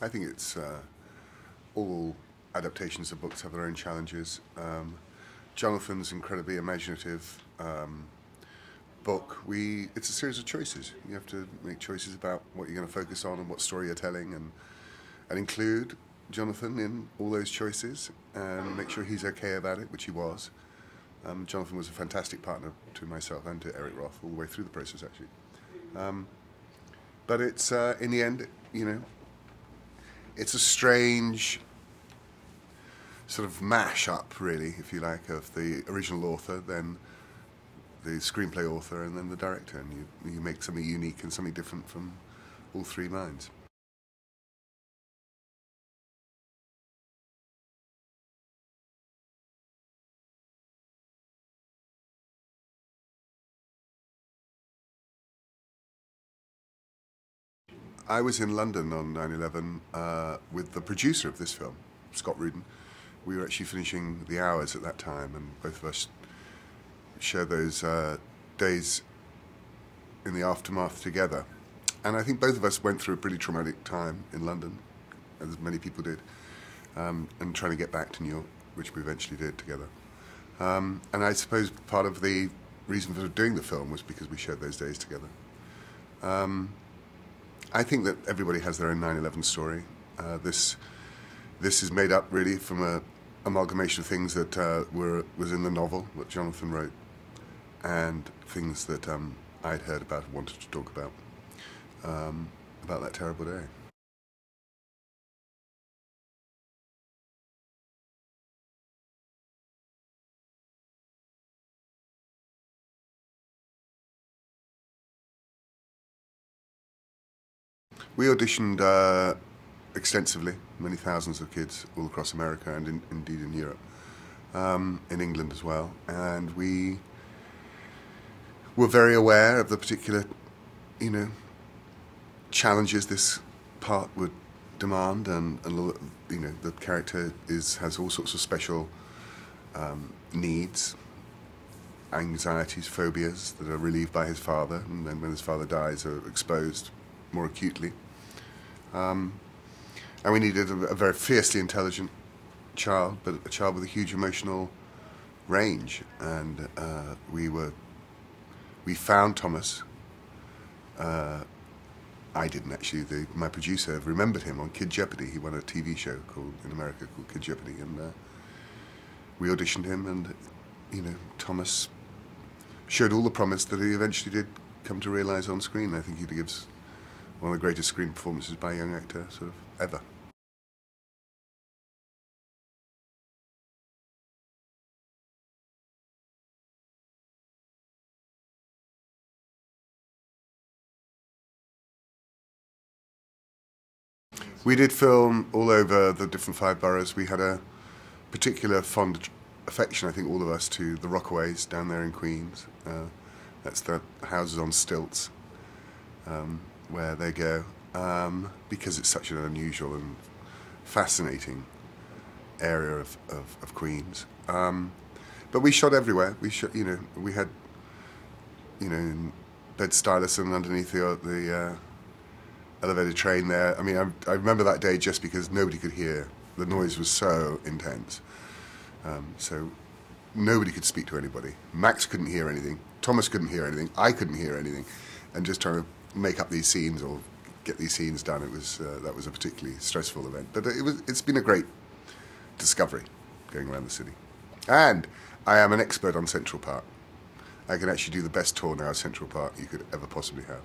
I think it's all adaptations of books have their own challenges. Jonathan's incredibly imaginative book. It's a series of choices. You have to make choices about what you're going to focus on and what story you're telling, and include Jonathan in all those choices and make sure he's okay about it, which he was. Jonathan was a fantastic partner to myself and to Eric Roth all the way through the process, actually. But it's, in the end, you know, it's a strange sort of mash-up, really, if you like, of the original author, then the screenplay author, and then the director, and you make something unique and something different from all three minds. I was in London on 9/11 with the producer of this film, Scott Rudin. We were actually finishing The Hours at that time, and both of us shared those days in the aftermath together. And I think both of us went through a pretty traumatic time in London, as many people did, and trying to get back to New York, which we eventually did together. And I suppose part of the reason for doing the film was because we shared those days together. I think that everybody has their own 9/11 story. This is made up really from a amalgamation of things that was in the novel that Jonathan wrote, and things that I'd heard about and wanted to talk about that terrible day. We auditioned extensively, many thousands of kids all across America and indeed in Europe, in England as well, and we were very aware of the particular, you know, challenges this part would demand, and you know, the character has all sorts of special needs, anxieties, phobias that are relieved by his father, and then when his father dies are exposed more acutely. And we needed a very fiercely intelligent child, but a child with a huge emotional range. And we found Thomas. I didn't actually. My producer remembered him on Kid Jeopardy. He won a TV show in America called Kid Jeopardy, and we auditioned him. And you know, Thomas showed all the promise that he eventually did come to realise on screen. I think he gives one of the greatest screen performances by a young actor sort of ever. We did film all over the different 5 boroughs. We had a particular fond affection, I think, all of us, to the Rockaways down there in Queens. That's the houses on stilts where they go, because it's such an unusual and fascinating area of Queens. But we shot everywhere. We shot, you know, we had, you know, Bed-Stuy underneath the elevated train there. I mean, I remember that day just because nobody could hear. The noise was so intense. So nobody could speak to anybody. Max couldn't hear anything. Thomas couldn't hear anything. I couldn't hear anything. And just trying to make up these scenes or get these scenes done, that was a particularly stressful event. But it's been a great discovery going around the city. And I am an expert on Central Park. I can actually do the best tour now of Central Park you could ever possibly have.